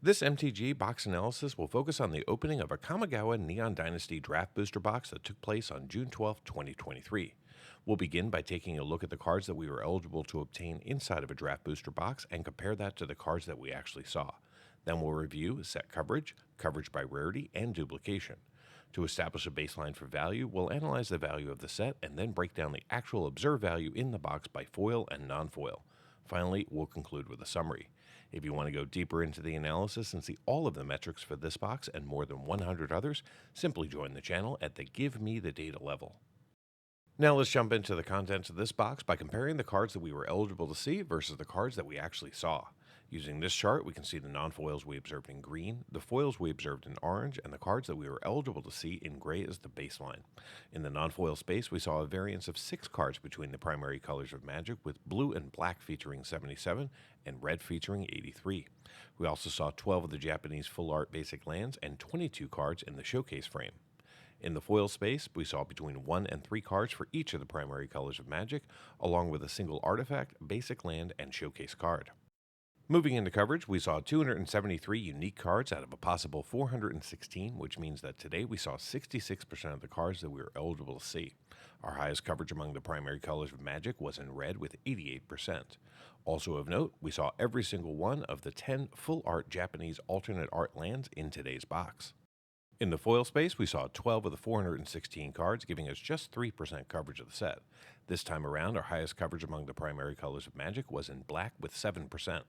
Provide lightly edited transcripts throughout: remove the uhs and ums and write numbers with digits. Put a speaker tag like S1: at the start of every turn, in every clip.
S1: This MTG box analysis will focus on the opening of a Kamigawa Neon Dynasty draft booster box that took place on June 12, 2023. We'll begin by taking a look at the cards that we were eligible to obtain inside of a draft booster box and compare that to the cards that we actually saw. Then we'll review set coverage, coverage by rarity, and duplication. To establish a baseline for value, we'll analyze the value of the set and then break down the actual observed value in the box by foil and non-foil. Finally, we'll conclude with a summary. If you want to go deeper into the analysis and see all of the metrics for this box and more than 100 others, simply join the channel at the Give Me the Data level. Now let's jump into the contents of this box by comparing the cards that we were eligible to see versus the cards that we actually saw. Using this chart, we can see the non-foils we observed in green, the foils we observed in orange, and the cards that we were eligible to see in gray as the baseline. In the non-foil space, we saw a variance of 6 cards between the primary colors of Magic, with blue and black featuring 77 and red featuring 83. We also saw 12 of the Japanese full art basic lands and 22 cards in the showcase frame. In the foil space, we saw between 1 and 3 cards for each of the primary colors of Magic, along with a single artifact, basic land, and showcase card. Moving into coverage, we saw 273 unique cards out of a possible 416, which means that today we saw 66% of the cards that we were eligible to see. Our highest coverage among the primary colors of Magic was in red with 88%. Also of note, we saw every single one of the 10 full art Japanese alternate art lands in today's box. In the foil space, we saw 12 of the 416 cards, giving us just 3% coverage of the set. This time around, our highest coverage among the primary colors of Magic was in black with 7%.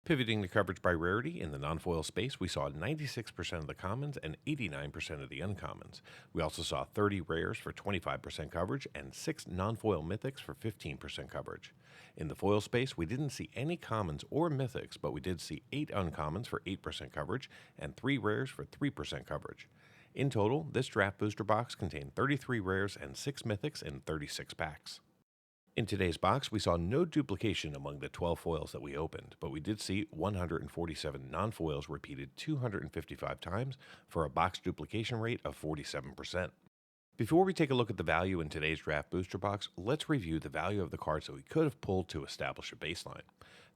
S1: Pivoting to coverage by rarity, in the non-foil space, we saw 96% of the commons and 89% of the uncommons. We also saw 30 rares for 25% coverage and 6 non-foil mythics for 15% coverage. In the foil space, we didn't see any commons or mythics, but we did see 8 uncommons for 8% coverage and 3 rares for 3% coverage. In total, this draft booster box contained 33 rares and 6 mythics in 36 packs. In today's box, we saw no duplication among the 12 foils that we opened, but we did see 147 non-foils repeated 255 times for a box duplication rate of 47%. Before we take a look at the value in today's draft booster box, let's review the value of the cards that we could have pulled to establish a baseline.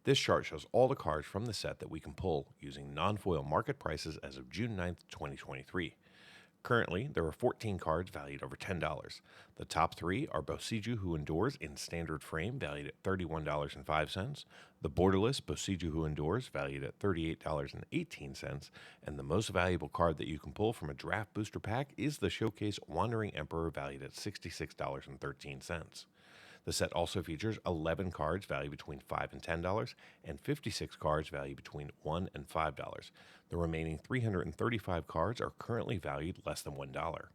S1: This chart shows all the cards from the set that we can pull using non-foil market prices as of June 9th, 2023. Currently, there are 14 cards valued over $10. The top 3 are Bosiju Who Endures in standard frame, valued at $31.05, the borderless Bosiju Who Endures, valued at $38.18, and the most valuable card that you can pull from a draft booster pack is the Showcase Wandering Emperor, valued at $66.13. The set also features 11 cards valued between $5 and $10 and 56 cards valued between $1 and $5. The remaining 335 cards are currently valued less than $1.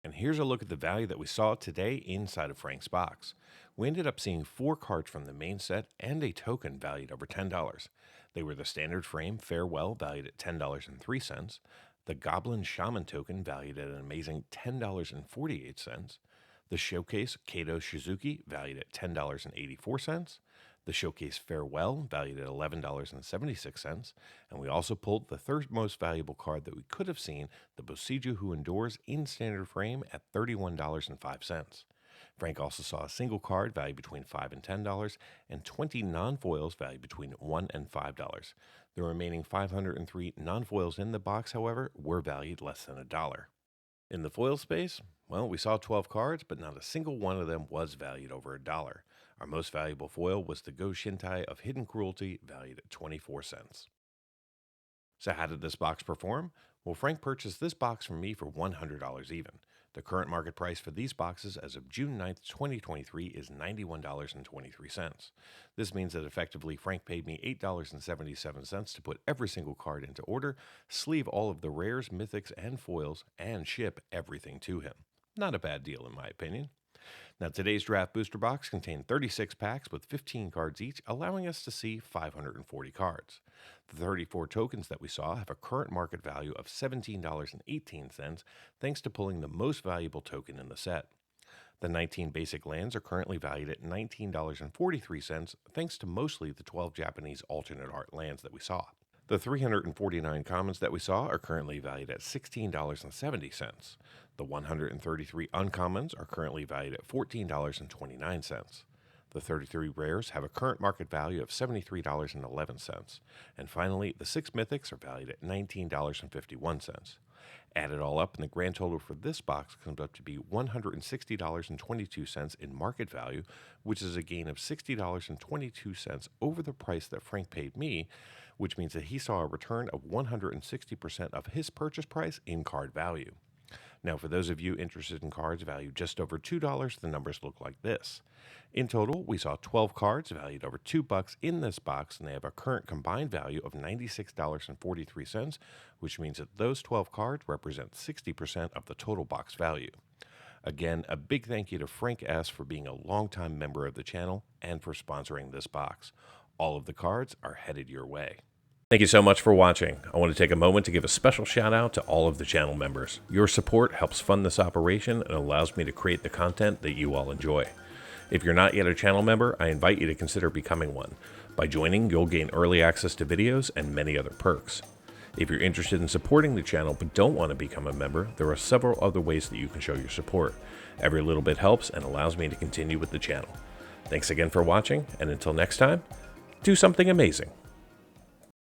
S1: And here's a look at the value that we saw today inside of Frank's box. We ended up seeing 4 cards from the main set and a token valued over $10. They were the standard frame Farewell, valued at $10.03, the Goblin Shaman token, valued at an amazing $10.48, the Showcase Kato Shizuki, valued at $10.84, the Showcase Farewell, valued at $11.76, and we also pulled the third most valuable card that we could have seen, the Bosiju Who Endures in standard frame at $31.05. Frank also saw a single card valued between $5 and $10, and 20 non-foils valued between $1 and $5. The remaining 503 non-foils in the box, however, were valued less than $1. In the foil space, well, we saw 12 cards, but not a single one of them was valued over $1. Our most valuable foil was the Go Shintai of Hidden Cruelty, valued at 24 cents. So how did this box perform? Well, Frank purchased this box from me for $100 even. The current market price for these boxes as of June 9th, 2023 is $91.23. This means that effectively Frank paid me $8.77 to put every single card into order, sleeve all of the rares, mythics, and foils, and ship everything to him. Not a bad deal in my opinion. Now, today's draft booster box contained 36 packs with 15 cards each, allowing us to see 540 cards. The 34 tokens that we saw have a current market value of $17.18, thanks to pulling the most valuable token in the set. The 19 basic lands are currently valued at $19.43, thanks to mostly the 12 Japanese alternate art lands that we saw. The 349 commons that we saw are currently valued at $16.70. The 133 uncommons are currently valued at $14.29. The 33 rares have a current market value of $73.11. And finally, the 6 mythics are valued at $19.51. Add it all up, and the grand total for this box comes up to be $160.22 in market value, which is a gain of $60.22 over the price that Frank paid me, which means that he saw a return of 160% of his purchase price in card value. Now, for those of you interested in cards valued just over $2, the numbers look like this. In total, we saw 12 cards valued over $2 in this box, and they have a current combined value of $96.43, which means that those 12 cards represent 60% of the total box value. Again, a big thank you to Frank S. for being a longtime member of the channel and for sponsoring this box. All of the cards are headed your way. Thank you so much for watching. I want to take a moment to give a special shout out to all of the channel members. Your support helps fund this operation and allows me to create the content that you all enjoy. If you're not yet a channel member, I invite you to consider becoming one. By joining, you'll gain early access to videos and many other perks. If you're interested in supporting the channel but don't want to become a member, there are several other ways that you can show your support. Every little bit helps and allows me to continue with the channel. Thanks again for watching, and until next time, do something amazing.